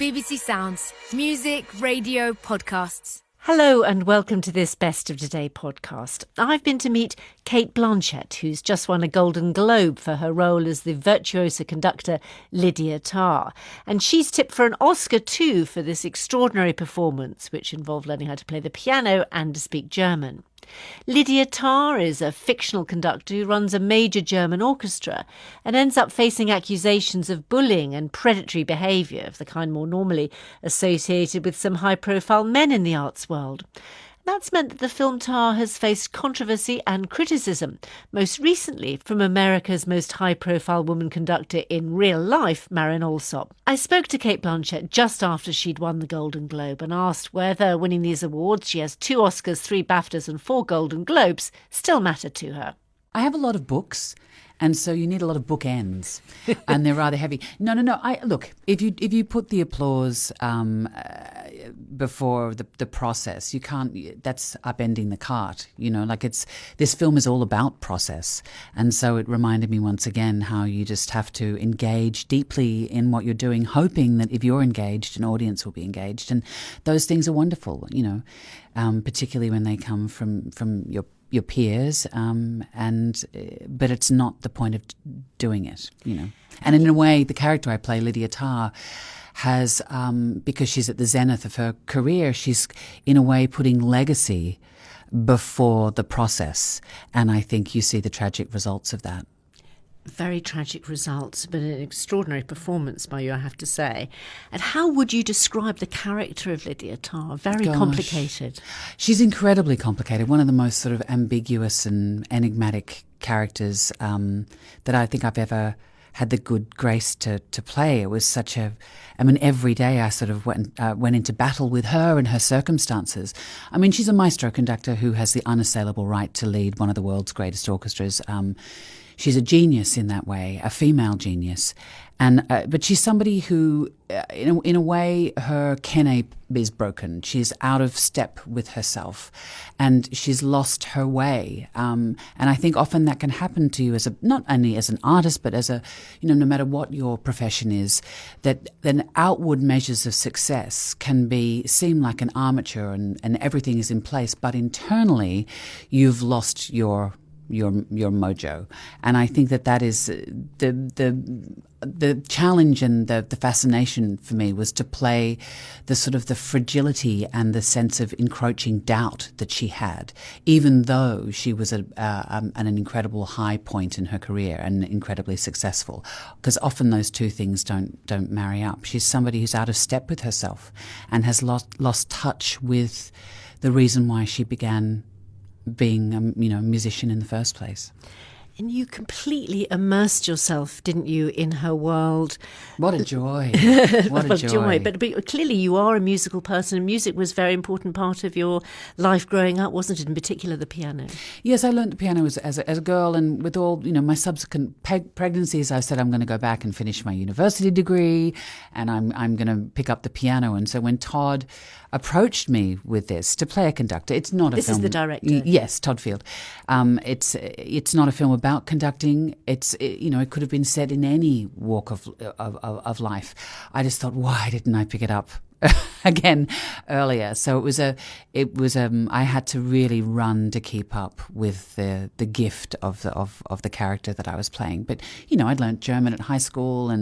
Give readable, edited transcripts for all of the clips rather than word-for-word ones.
BBC Sounds. Music, radio, podcasts. Hello and welcome to this Best of Today podcast. I've been to meet Cate Blanchett, who's just won a Golden Globe for her role as the virtuoso conductor Lydia Tarr. And she's tipped for an Oscar too for this extraordinary performance, which involved learning how to play the piano and to speak German. Lydia Tarr is a fictional conductor who runs a major German orchestra and ends up facing accusations of bullying and predatory behaviour of the kind more normally associated with some high-profile men in the arts world. That's meant that the film Tar has faced controversy and criticism, most recently from America's most high-profile woman conductor in real life, Marin Alsop. I spoke to Cate Blanchett just after she'd won the Golden Globe and asked whether winning these awards, she has 2 Oscars, 3 BAFTAs and 4 Golden Globes, still matter to her. I have a lot of books, and so you need a lot of bookends, and they're rather heavy. No. Look, if you put the applause before the process, you can't. That's upending the cart. This film is all about process, and so it reminded me once again how you just have to engage deeply in what you're doing, hoping that if you're engaged, an audience will be engaged, and those things are wonderful. Particularly when they come from your peers, but it's not the point of doing it, And in a way, the character I play, Lydia Tarr, has, because she's at the zenith of her career, she's in a way putting legacy before the process. And I think you see the tragic results of that. Very tragic results, but an extraordinary performance by you, I have to say. And how would you describe the character of Lydia Tarr? Very complicated. She's incredibly complicated. One of the most sort of ambiguous and enigmatic characters that I think I've ever had the good grace to play. It was such every day I sort of went into battle with her and her circumstances. She's a maestro conductor who has the unassailable right to lead one of the world's greatest orchestras. She's a genius in that way, a female genius, but she's somebody who, in a way, her kene is broken. She's out of step with herself, and she's lost her way. And I think often that can happen to you not only as an artist, but as no matter what your profession is, that then outward measures of success can seem like an armature and everything is in place, but internally you've lost your mojo. And I think that is the challenge and the fascination for me was to play the sort of the fragility and the sense of encroaching doubt that she had, even though she was at an incredible high point in her career and incredibly successful, because often those two things don't marry up. She's somebody who's out of step with herself and has lost touch with the reason why she began being a musician in the first place. And you completely immersed yourself, didn't you, in her world? What a joy. What a a joy. But clearly you are a musical person, and music was a very important part of your life growing up, wasn't it, in particular the piano? Yes, I learned the piano as a girl, and with all my subsequent pregnancies, I said I'm going to go back and finish my university degree, and I'm going to pick up the piano. And so when Todd approached me with this to play a conductor, it's not a film. This is the director. Yes, Todd Field. It's not a film about conducting. It could have been said in any walk of life. I just thought, why didn't I pick it up again earlier? So I had to really run to keep up with the gift of the character that I was playing. But I'd learnt German at high school,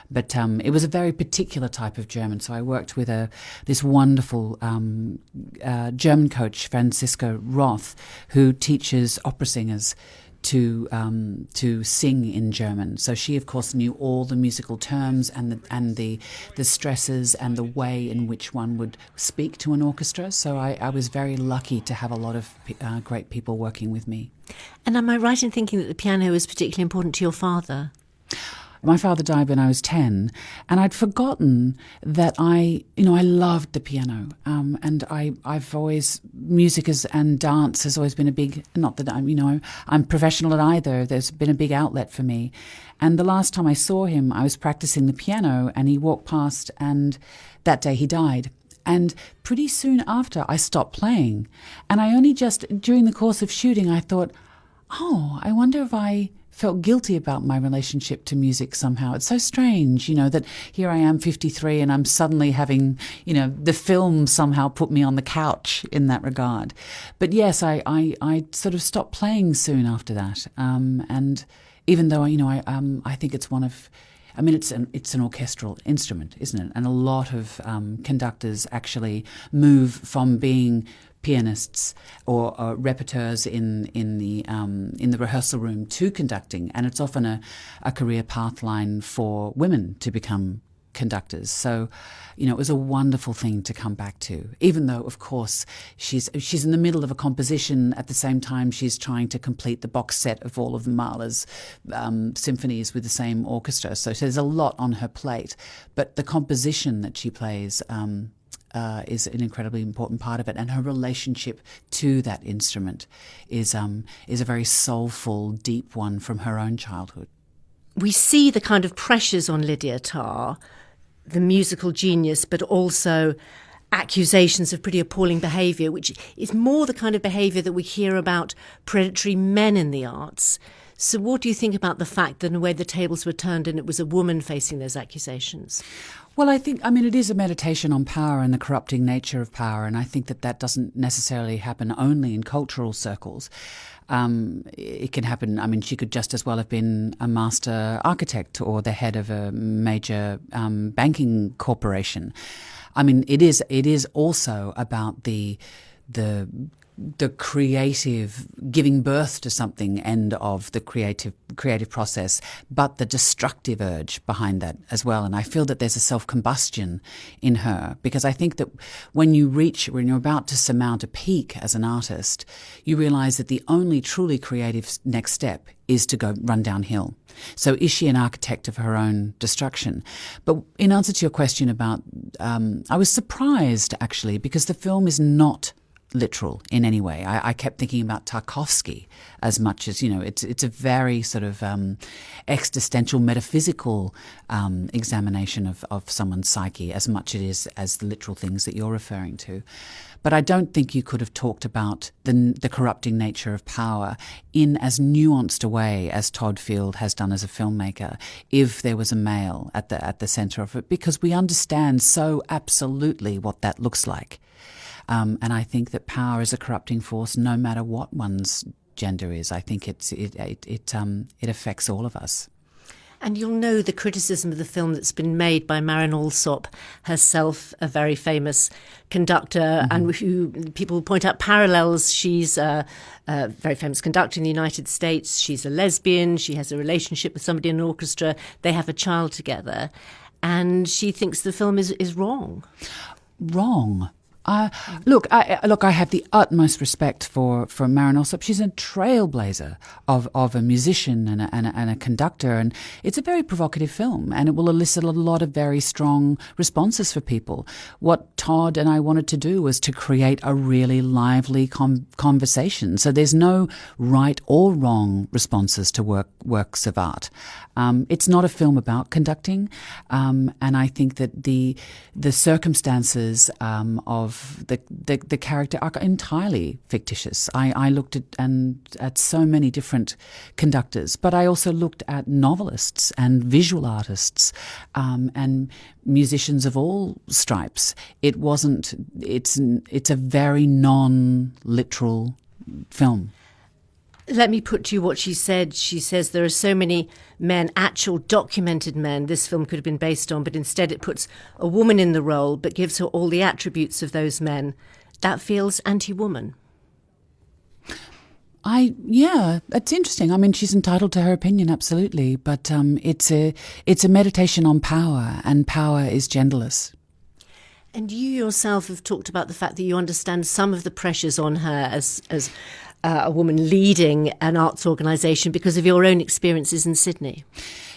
but it was a very particular type of German. So I worked with this wonderful German coach, Franziska Roth, who teaches opera singers to sing in German. So she, of course, knew all the musical terms and the stresses and the way in which one would speak to an orchestra. So I was very lucky to have a lot of great people working with me. And am I right in thinking that the piano was particularly important to your father? My father died when I was 10, and I'd forgotten that I loved the piano. And I've always, music and dance has always been a big, not that I'm professional at either, there's been a big outlet for me. And the last time I saw him, I was practicing the piano, and he walked past, and that day he died. And pretty soon after, I stopped playing. And I only just, during the course of shooting, I thought, I wonder if I felt guilty about my relationship to music somehow. It's so strange, that here I am 53 and I'm suddenly having, the film somehow put me on the couch in that regard. But yes, I sort of stopped playing soon after that. And even though, I think it's one of... it's an orchestral instrument, isn't it? And a lot of conductors actually move from being pianists or repeteurs in the rehearsal room to conducting, and it's often a career pathline for women to become conductors. So, it was a wonderful thing to come back to, even though, of course, she's in the middle of a composition. At the same time, she's trying to complete the box set of all of Mahler's symphonies with the same orchestra. So there's a lot on her plate. But the composition that she plays is an incredibly important part of it, and her relationship to that instrument is a very soulful, deep one from her own childhood. We see the kind of pressures on Lydia Tarr, the musical genius, but also accusations of pretty appalling behaviour, which is more the kind of behaviour that we hear about predatory men in the arts. So what do you think about the fact that in a way the tables were turned and it was a woman facing those accusations? Well, it is a meditation on power and the corrupting nature of power, and I think that doesn't necessarily happen only in cultural circles. It can happen, she could just as well have been a master architect or the head of a major banking corporation. It is also about the creative giving birth to something end of the creative process, but the destructive urge behind that as well. And I feel that there's a self-combustion in her, because I think that when you're about to surmount a peak as an artist, you realize that the only truly creative next step is to go run downhill. So is she an architect of her own destruction? But in answer to your question about, I was surprised actually, because the film is not literal in any way. I kept thinking about Tarkovsky as much as, it's a very sort of existential, metaphysical examination of someone's psyche as much as the literal things that you're referring to. But I don't think you could have talked about the corrupting nature of power in as nuanced a way as Todd Field has done as a filmmaker if there was a male at the centre of it, because we understand so absolutely what that looks like. And I think that power is a corrupting force no matter what one's gender is. I think it affects all of us. And you'll know the criticism of the film that's been made by Marin Alsop herself, a very famous conductor, and who people point out parallels. She's a very famous conductor in the United States. She's a lesbian. She has a relationship with somebody in an orchestra. They have a child together. And she thinks the film is wrong. Wrong? Look, I have the utmost respect for Marin Alsop. She's a trailblazer of a musician and a conductor, and it's a very provocative film, and it will elicit a lot of very strong responses for people. What Todd and I wanted to do was to create a really lively conversation. So there's no right or wrong responses to works of art. It's not a film about conducting, and I think that the circumstances of the character are entirely fictitious. I looked at so many different conductors, but I also looked at novelists and visual artists and musicians of all stripes. It's a very non-literal film. Let me put to you what she said. She says there are so many men, actual documented men, this film could have been based on, but instead it puts a woman in the role but gives her all the attributes of those men. That feels anti-woman. Yeah, it's interesting. She's entitled to her opinion, absolutely, but it's a meditation on power, and power is genderless. And you yourself have talked about the fact that you understand some of the pressures on her as a woman leading an arts organisation because of your own experiences in Sydney.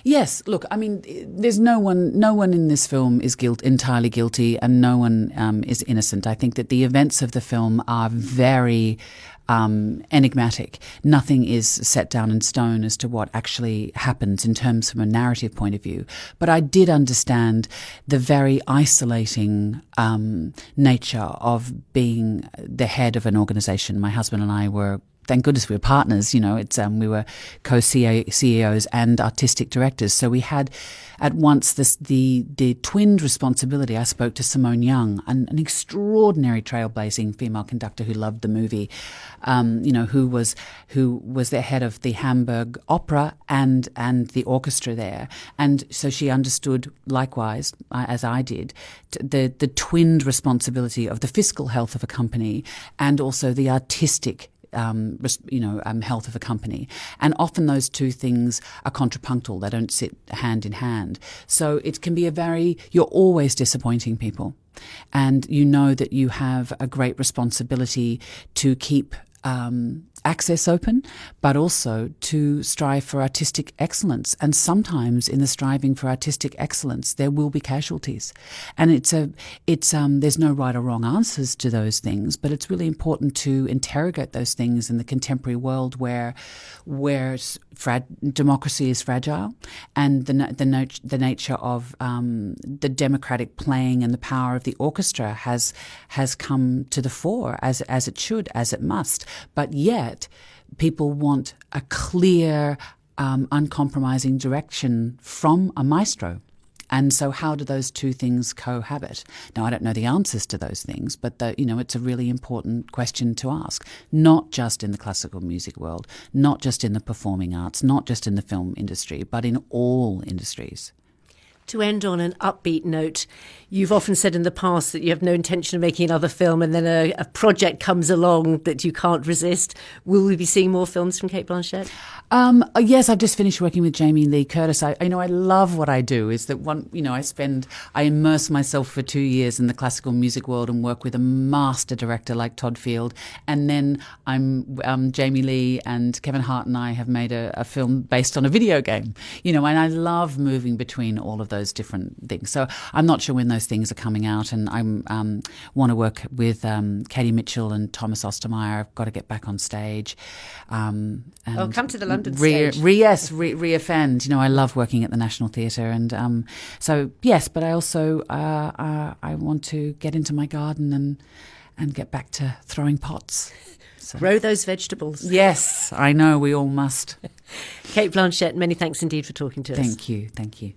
Yes, look, there's no one in this film is entirely guilty, and no one is innocent. I think that the events of the film are very enigmatic. Nothing is set down in stone as to what actually happens in terms from a narrative point of view. But I did understand the very isolating nature of being the head of an organisation. My husband and I were thank goodness we were partners. We were co-CEOs and artistic directors. So we had at once the twinned responsibility. I spoke to Simone Young, an extraordinary trailblazing female conductor who loved the movie, who was the head of the Hamburg Opera and the orchestra there. And so she understood, likewise, as I did, the twinned responsibility of the fiscal health of a company and also the artistic health of a company. And often those two things are contrapunctual. They don't sit hand in hand. So it can be you're always disappointing people. And you know that you have a great responsibility to keep access open, but also to strive for artistic excellence. And sometimes in the striving for artistic excellence, there will be casualties. And there's no right or wrong answers to those things, but it's really important to interrogate those things in the contemporary world where democracy is fragile, and the nature of the democratic playing and the power of the orchestra has come to the fore as it should, as it must. But yet people want a clear, uncompromising direction from a maestro. And so how do those two things cohabit? Now, I don't know the answers to those things, but it's a really important question to ask, not just in the classical music world, not just in the performing arts, not just in the film industry, but in all industries. To end on an upbeat note, you've often said in the past that you have no intention of making another film, and then a project comes along that you can't resist. Will we be seeing more films from Cate Blanchett? Yes, I've just finished working with Jamie Lee Curtis. I love what I do. Is that I immerse myself for 2 years in the classical music world and work with a master director like Todd Field, and then Jamie Lee and Kevin Hart and I have made a film based on a video game. And I love moving between all of those different things. So I'm not sure when those things are coming out, and I want to work with Katie Mitchell and Thomas Ostermeyer. I've got to get back on stage. And come to the London stage. Reoffend. I love working at the National Theatre, and so yes, but I also I want to get into my garden and get back to throwing pots. So. Grow those vegetables. Yes, I know, we all must. Cate Blanchett, many thanks indeed for talking to us. Thank you.